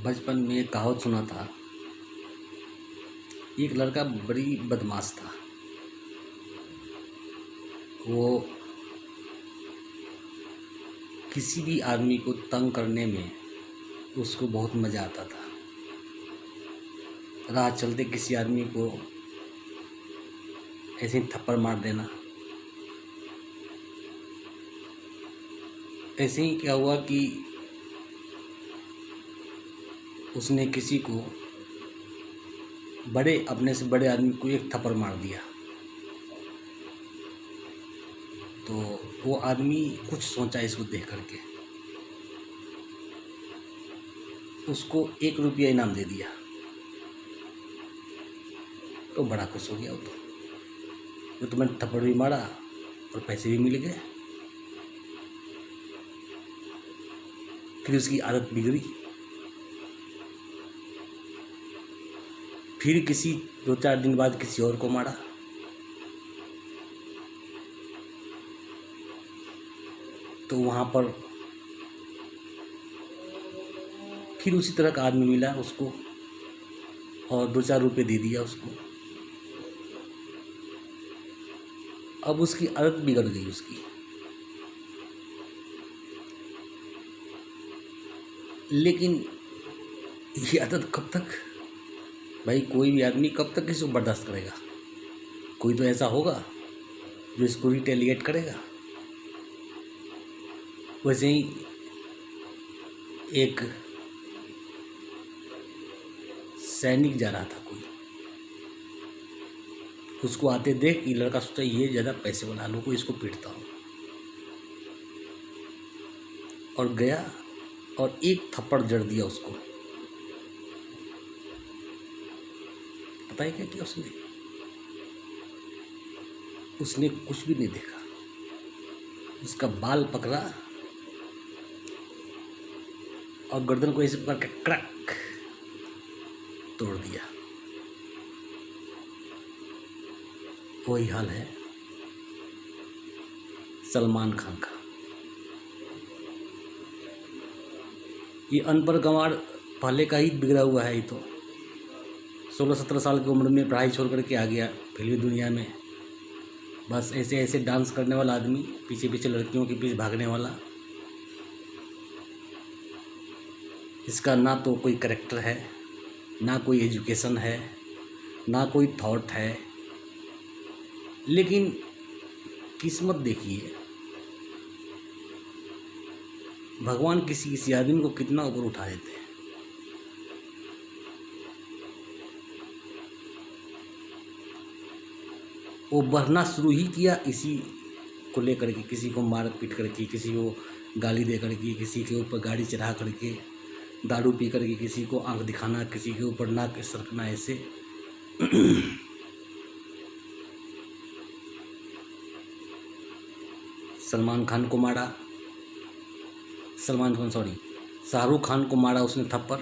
बचपन में एक कहावत सुना था। एक लड़का बड़ी बदमाश था। वो किसी भी आदमी को तंग करने में उसको बहुत मज़ा आता था। राह चलते किसी आदमी को ऐसे ही थप्पड़ मार देना। ऐसे ही क्या हुआ कि उसने किसी को अपने से बड़े आदमी को एक थप्पड़ मार दिया। तो वो आदमी कुछ सोचा इसको देख करके, उसको 1 रुपया इनाम दे दिया। तो बड़ा खुश हो गया वो तो तुम्हें थप्पड़ भी मारा और पैसे भी मिल गए। फिर उसकी आदत बिगड़ी। फिर 2-4 दिन बाद किसी और को मारा। तो वहाँ पर फिर उसी तरह का आदमी मिला उसको और 2-4 रुपये दे दिया उसको। अब उसकी आदत बिगड़ गई उसकी। लेकिन ये आदत कब तक, भाई कोई भी आदमी कब तक इसको बर्दाश्त करेगा? कोई तो ऐसा होगा जो इसको रिटेलिएट करेगा। वैसे ही एक सैनिक जा रहा था कोई, उसको आते देख ये लड़का सोचा ये ज़्यादा पैसे वाला लोगों को इसको पीटता हूँ, और गया और एक थप्पड़ जड़ दिया उसको। पता है क्या किया उसने कुछ भी नहीं देखा। उसका बाल पकड़ा और गर्दन को ऐसे पकड़ के क्रक तोड़ दिया। वही हाल है सलमान खान का। ये अनपढ़ गंवार पहले का ही बिगड़ा हुआ है। ये तो 16-17 साल की उम्र में पढ़ाई छोड़ करके आ गया फिल्मी दुनिया में। बस ऐसे ऐसे डांस करने वाला आदमी, पीछे पीछे लड़कियों के पीछे भागने वाला। इसका ना तो कोई कैरेक्टर है, ना कोई एजुकेशन है, ना कोई थॉट है। लेकिन किस्मत देखिए, भगवान किसी किसी आदमी को कितना ऊपर उठा देते हैं। वो बढ़ना शुरू ही किया इसी को लेकर के, किसी को मार पीट करके, किसी को गाली दे करके, किसी के ऊपर गाड़ी चढ़ा करके, दारू पी करके किसी को आंख दिखाना, किसी के ऊपर नाक सरकना। ऐसे सलमान खान को मारा, शाहरुख खान को मारा उसने थप्पड़।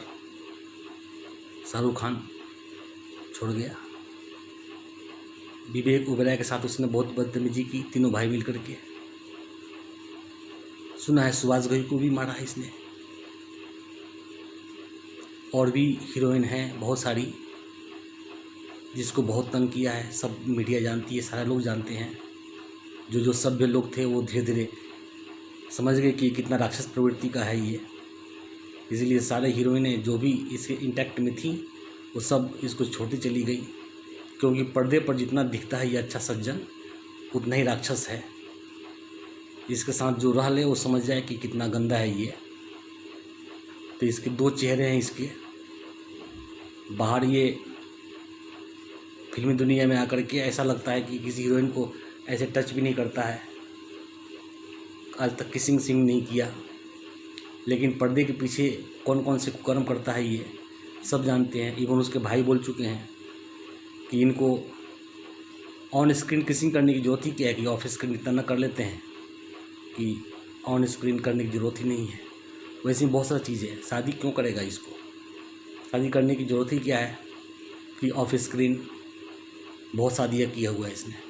शाहरुख खान छोड़ गया। विवेक ओबेरॉय के साथ उसने बहुत बदतमीजी की, तीनों भाई मिल करके। सुना है सुभाष घई को भी मारा है इसने। और भी हीरोइन हैं बहुत सारी जिसको बहुत तंग किया है। सब मीडिया जानती है, सारे लोग जानते हैं। जो सभ्य लोग थे वो धीरे धीरे समझ गए कि कितना राक्षस प्रवृत्ति का है ये। इसलिए सारे हीरोइनें जो भी इसके इंटैक्ट में थी वो सब इसको छोड़ती चली गई, क्योंकि पर्दे पर जितना दिखता है ये अच्छा सज्जन, उतना ही राक्षस है। इसके साथ जो रह ले वो समझ जाए कि कितना गंदा है ये। तो इसके 2 चेहरे हैं इसके। बाहर ये फिल्मी दुनिया में आकर के ऐसा लगता है कि किसी हीरोइन को ऐसे टच भी नहीं करता है, आज तक किसिंग सिंग नहीं किया। लेकिन पर्दे के पीछे कौन कौन से कुकर्म करता है ये सब जानते हैं। इवन उसके भाई बोल चुके हैं कि इनको ऑन स्क्रीन किसिंग करने की जरूरत ही क्या है, कि ऑफ स्क्रीन इतना न कर लेते हैं कि ऑन स्क्रीन करने की ज़रूरत ही नहीं है। वैसे ही बहुत सारी चीज़ें हैं। शादी क्यों करेगा इसको? शादी करने की ज़रूरत ही क्या है कि ऑफ स्क्रीन बहुत शादियाँ किया हुआ है इसने।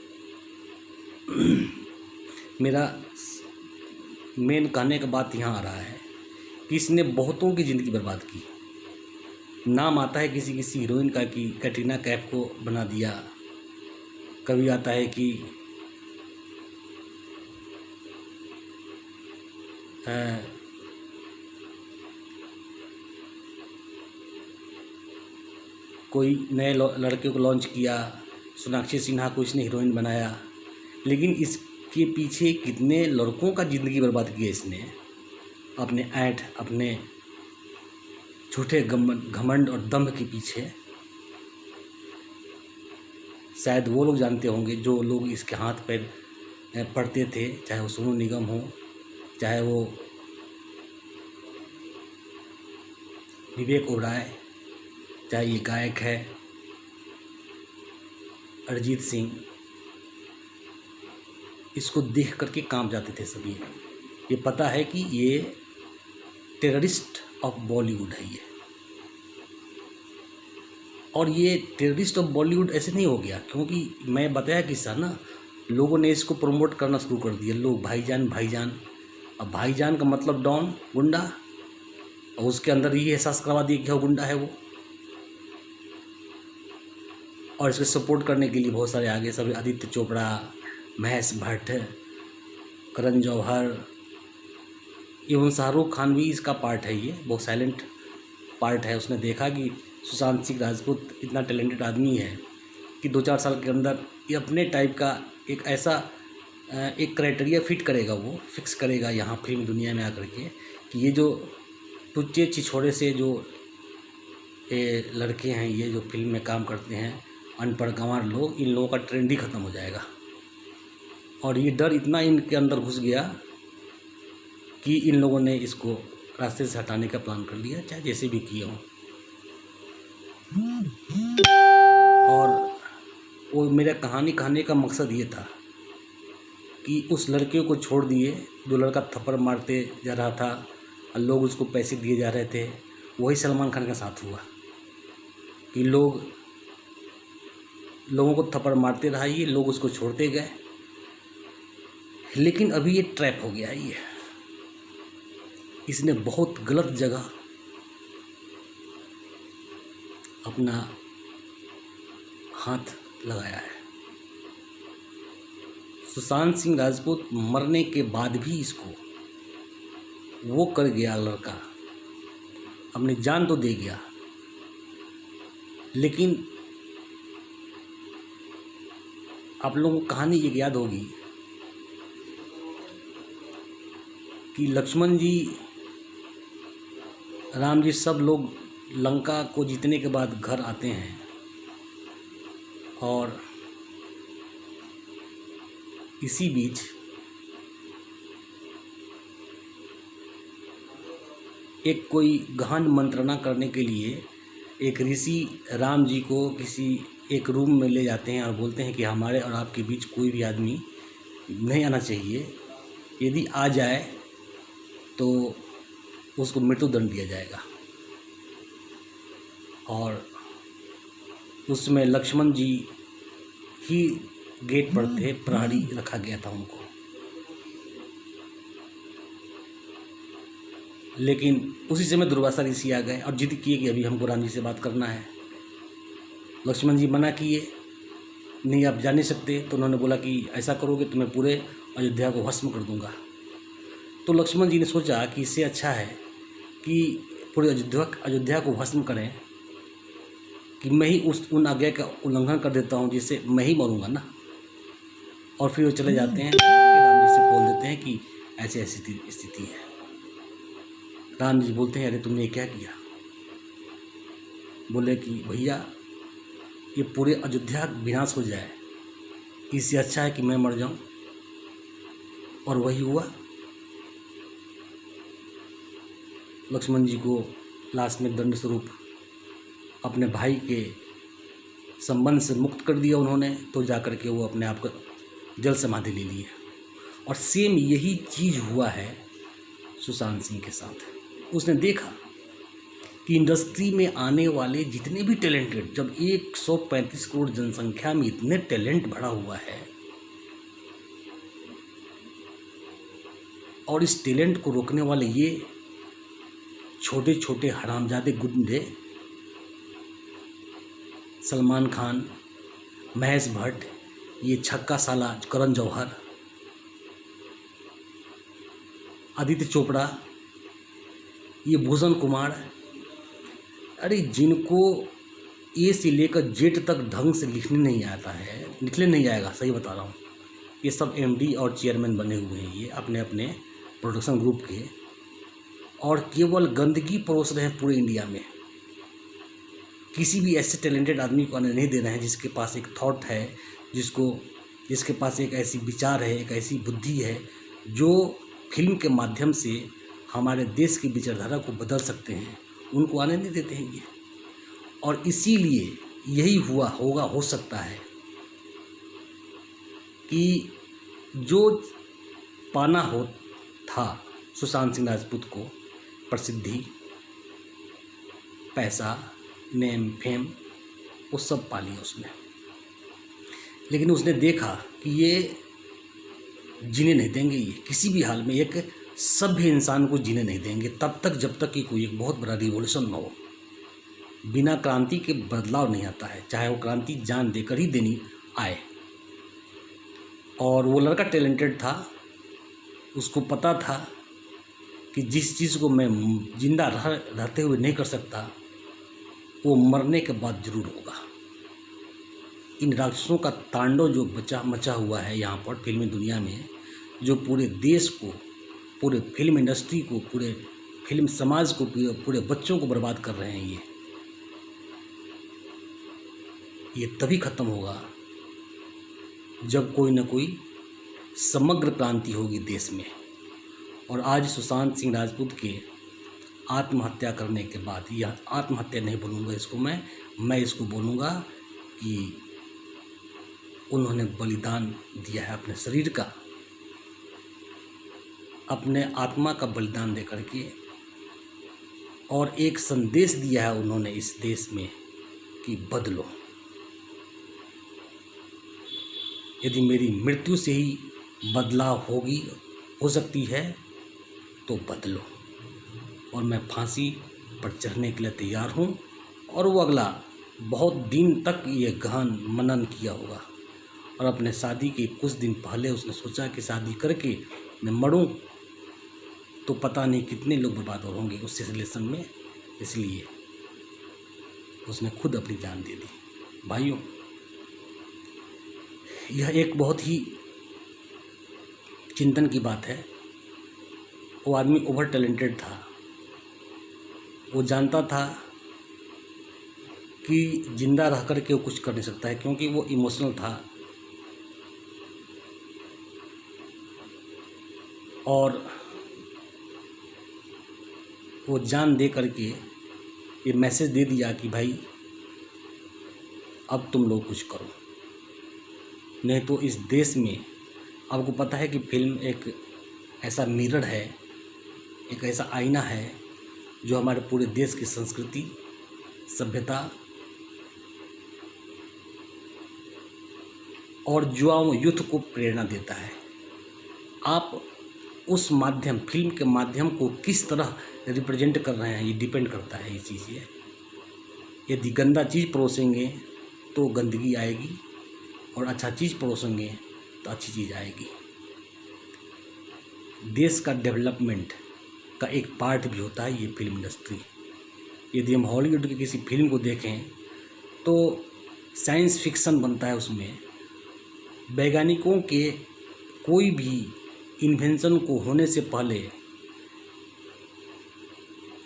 मेरा मेन कहने का बात यहाँ आ रहा है कि इसने बहुतों की ज़िंदगी बर्बाद की। नाम आता है किसी किसी हीरोइन का कि कैटरीना कैफ को बना दिया, कभी आता है कि कोई नए लड़के को लॉन्च किया, सोनाक्षी सिन्हा को इसने हीरोइन बनाया। लेकिन इसके पीछे कितने लड़कों का ज़िंदगी बर्बाद किया इसने, अपने ऐंठ, अपने झूठे घमंड और दम्भ के पीछे। शायद वो लोग जानते होंगे जो लोग इसके हाथ पैर पढ़ते थे, चाहे वो सोनू निगम हो, चाहे वो विवेक ओबराय, चाहे ये गायक है अरिजीत सिंह। इसको देख करके काम जाते थे सभी। ये पता है कि ये टेररिस्ट ऑफ बॉलीवुड है ये। और ये टेररिस्ट ऑफ बॉलीवुड ऐसे नहीं हो गया, क्योंकि मैं बताया किस्सा ना, लोगों ने इसको प्रमोट करना शुरू कर दिया। लोग भाईजान भाईजान, अब भाईजान का मतलब डॉन, गुंडा, और उसके अंदर ये एहसास करवा दिया कि वो गुंडा है वो। और इसके सपोर्ट करने के लिए बहुत सारे आगे सब, आदित्य चोपड़ा, महेश भट्ट, करण जौहर, इवन शाहरुख खान भी इसका पार्ट है। ये बहुत साइलेंट पार्ट है। उसने देखा कि सुशांत सिंह राजपूत इतना टैलेंटेड आदमी है कि 2-4 साल के अंदर ये अपने टाइप का एक ऐसा एक क्राइटेरिया फिट करेगा, वो फिक्स करेगा यहाँ फिल्म दुनिया में आकर के कि ये जो टुच्चे छिछोड़े से जो ये लड़के हैं, ये जो फिल्म में काम करते हैं, अनपढ़ गंवार लोग, इन लोगों का ट्रेंड ही ख़त्म हो जाएगा। और ये डर इतना इनके अंदर घुस गया कि इन लोगों ने इसको रास्ते से हटाने का प्लान कर लिया, चाहे जैसे भी किया हो। और वो मेरा कहानी कहने का मकसद ये था कि उस लड़के को छोड़ दिए, जो लड़का थप्पड़ मारते जा रहा था और लोग उसको पैसे दिए जा रहे थे, वही सलमान खान के साथ हुआ कि लोगों को थप्पड़ मारते रहा, ये लोग उसको छोड़ते गए। लेकिन अभी ये ट्रैप हो गया है। ये इसने बहुत गलत जगह अपना हाथ लगाया है। सुशांत सिंह राजपूत मरने के बाद भी इसको वो कर गया, लड़का अपनी जान तो दे गया, लेकिन आप लोगों को कहानी ये याद होगी कि लक्ष्मण जी, राम जी, सब लोग लंका को जीतने के बाद घर आते हैं और इसी बीच एक कोई गहन मंत्रणा करने के लिए एक ऋषि राम जी को किसी एक रूम में ले जाते हैं और बोलते हैं कि हमारे और आपके बीच कोई भी आदमी नहीं आना चाहिए, यदि आ जाए तो उसको मृत्युदंड दिया जाएगा। और उसमें लक्ष्मण जी ही गेट पर थे, प्रहरी रखा गया था उनको। लेकिन उसी समय दुर्वासा ऋषि आ गए और जिद किए कि अभी हमको राम जी से बात करना है। लक्ष्मण जी मना किए, नहीं आप जा नहीं सकते। तो उन्होंने बोला कि ऐसा करोगे तो मैं पूरे अयोध्या को भस्म कर दूंगा। तो लक्ष्मण जी ने सोचा कि इससे अच्छा है कि पूरे अयोध्या को भस्म करें, कि मैं ही उन आज्ञा का उल्लंघन कर देता हूँ जिससे मैं ही मरूंगा ना। और फिर वो चले जाते हैं, राम जी से बोल देते हैं कि ऐसी ऐसी स्थिति है। राम जी बोलते हैं अरे तुमने क्या किया? बोले कि भैया ये पूरे अयोध्या विनाश हो जाए, इससे अच्छा है कि मैं मर जाऊं। और वही हुआ। लक्ष्मण जी को लास्ट में दंड स्वरूप अपने भाई के संबंध से मुक्त कर दिया उन्होंने, तो जाकर के वो अपने आप को जल समाधि ले लिए। और सेम यही चीज़ हुआ है सुशांत सिंह के साथ। उसने देखा कि इंडस्ट्री में आने वाले जितने भी टैलेंटेड, जब 135 करोड़ जनसंख्या में इतने टैलेंट भरा हुआ है और इस टैलेंट को रोकने वाले ये छोटे छोटे हरामजादे गुंडे सलमान खान, महेश भट्ट, ये छक्का साला करण जौहर, आदित्य चोपड़ा, ये भूषण कुमार, अरे जिनको ए से लेकर जेड तक ढंग से लिखने नहीं आता है, लिखने नहीं आएगा, सही बता रहा हूँ, ये सब एमडी और चेयरमैन बने हुए हैं, ये अपने अपने प्रोडक्शन ग्रुप के, और केवल गंदगी परोस रहे हैं पूरे इंडिया में। किसी भी ऐसे टैलेंटेड आदमी को आने नहीं दे रहे हैं जिसके पास एक थॉट है, जिसके पास एक ऐसी विचार है, एक ऐसी बुद्धि है जो फिल्म के माध्यम से हमारे देश की विचारधारा को बदल सकते हैं, उनको आने नहीं देते हैं ये। और इसीलिए यही हो सकता है कि जो पाना हो था सुशांत सिंह राजपूत को, प्रसिद्धि, पैसा, नेम, फेम, वो सब पा लिया उसने, लेकिन उसने देखा कि ये जीने नहीं देंगे, ये किसी भी हाल में एक सभ्य इंसान को जीने नहीं देंगे तब तक जब तक कि कोई एक बहुत बड़ा रिवॉल्यूशन न हो। बिना क्रांति के बदलाव नहीं आता है, चाहे वो क्रांति जान देकर ही देनी आए। और वो लड़का टैलेंटेड था, उसको पता था कि जिस चीज़ को मैं जिंदा रहते हुए नहीं कर सकता वो मरने के बाद जरूर होगा। इन राक्षसों का तांडव जो मचा हुआ है यहाँ पर फिल्मी दुनिया में, जो पूरे देश को, पूरे फिल्म इंडस्ट्री को, पूरे फिल्म समाज को, पूरे बच्चों को बर्बाद कर रहे हैं, ये तभी ख़त्म होगा जब कोई न कोई समग्र क्रांति होगी देश में। और आज सुशांत सिंह राजपूत के आत्महत्या करने के बाद, यह आत्महत्या नहीं बोलूँगा इसको मैं इसको बोलूँगा कि उन्होंने बलिदान दिया है अपने शरीर का, अपने आत्मा का बलिदान दे करके, और एक संदेश दिया है उन्होंने इस देश में कि बदलो। यदि मेरी मृत्यु से ही बदलाव हो सकती है तो बदलो। और मैं फांसी पर चढ़ने के लिए तैयार हूँ। और वो अगला बहुत दिन तक ये गहन मनन किया होगा, और अपने शादी के कुछ दिन पहले उसने सोचा कि शादी करके मैं मरूं तो पता नहीं कितने लोग बर्बाद होंगे उस रिलेशन में, इसलिए उसने खुद अपनी जान दे दी। भाइयों, यह एक बहुत ही चिंतन की बात है। वो आदमी ओवर टैलेंटेड था, वो जानता था कि जिंदा रह कर के वो कुछ कर नहीं सकता है, क्योंकि वो इमोशनल था और वो जान दे करके ये मैसेज दे दिया कि भाई अब तुम लोग कुछ करो, नहीं तो इस देश में, आपको पता है कि फिल्म एक ऐसा मिरर है, एक ऐसा आईना है जो हमारे पूरे देश की संस्कृति, सभ्यता और युवाओं, यूथ को प्रेरणा देता है। आप उस माध्यम, फिल्म के माध्यम को किस तरह रिप्रेजेंट कर रहे हैं, ये डिपेंड करता है ये चीज़। यदि गंदा चीज़ परोसेंगे तो गंदगी आएगी, और अच्छा चीज़ परोसेंगे तो अच्छी चीज़ आएगी। देश का डेवलपमेंट का एक पार्ट भी होता है ये फिल्म इंडस्ट्री। यदि हम हॉलीवुड की किसी फिल्म को देखें तो साइंस फिक्शन बनता है, उसमें वैज्ञानिकों के कोई भी इन्वेंशन को होने से पहले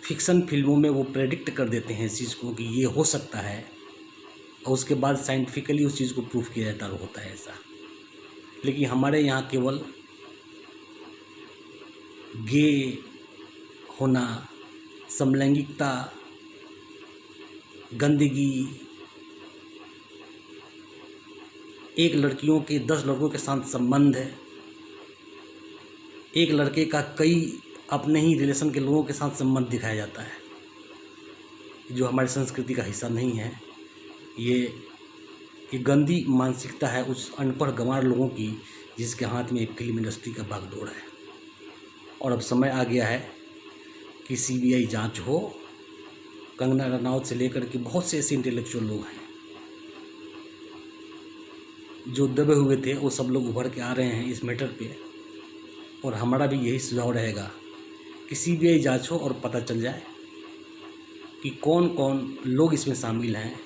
फिक्शन फिल्मों में वो प्रेडिक्ट कर देते हैं इस चीज़ को कि ये हो सकता है, और उसके बाद साइंटिफिकली उस चीज़ को प्रूफ किया जाता होता है ऐसा। लेकिन हमारे यहाँ केवल गे होना, समलैंगिकता, गंदगी, एक लड़कियों के 10 लड़कों के साथ संबंध है, एक लड़के का कई अपने ही रिलेशन के लोगों के साथ संबंध दिखाया जाता है, जो हमारी संस्कृति का हिस्सा नहीं है। ये गंदी मानसिकता है उस अनपढ़ गंवार लोगों की जिसके हाथ में फिल्म इंडस्ट्री का बागडोर है। और अब समय आ गया है कि सीबीआई जांच हो। कंगना रनौत से लेकर के बहुत से ऐसे इंटेलेक्चुअल लोग हैं जो दबे हुए थे वो सब लोग उभर के आ रहे हैं इस मैटर पे। और हमारा भी यही सुझाव रहेगा कि CBI जांच हो और पता चल जाए कि कौन कौन लोग इसमें शामिल हैं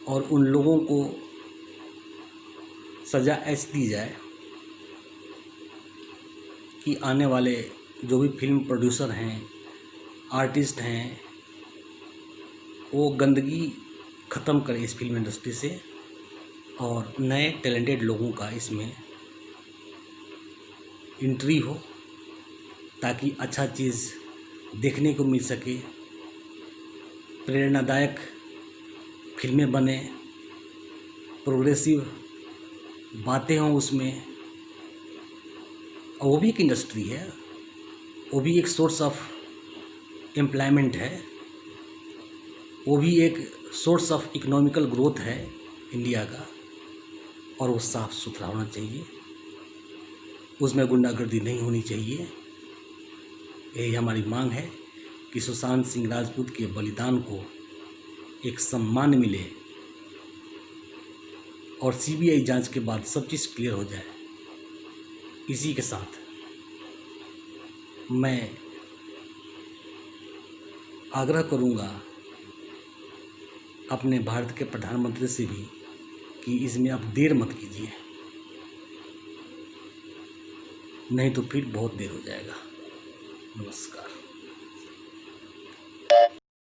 और उन लोगों को सज़ा ऐसी दी जाए कि आने वाले जो भी फिल्म प्रोड्यूसर हैं, आर्टिस्ट हैं, वो गंदगी ख़त्म करें इस फिल्म इंडस्ट्री से और नए टैलेंटेड लोगों का इसमें एंट्री हो, ताकि अच्छा चीज़ देखने को मिल सके, प्रेरणादायक फिल्में बने, प्रोग्रेसिव बातें हों उसमें। और वो भी एक इंडस्ट्री है, वो भी एक सोर्स ऑफ एम्प्लॉयमेंट है, वो भी एक सोर्स ऑफ इकोनॉमिकल ग्रोथ है इंडिया का। और वो साफ़ सुथरा होना चाहिए, उसमें गुंडागर्दी नहीं होनी चाहिए। यही हमारी मांग है कि सुशांत सिंह राजपूत के बलिदान को एक सम्मान मिले और CBI जांच के बाद सब चीज़ क्लियर हो जाए। इसी के साथ मैं आग्रह करूंगा अपने भारत के प्रधानमंत्री से भी कि इसमें आप देर मत कीजिए, नहीं तो फिर बहुत देर हो जाएगा। नमस्कार।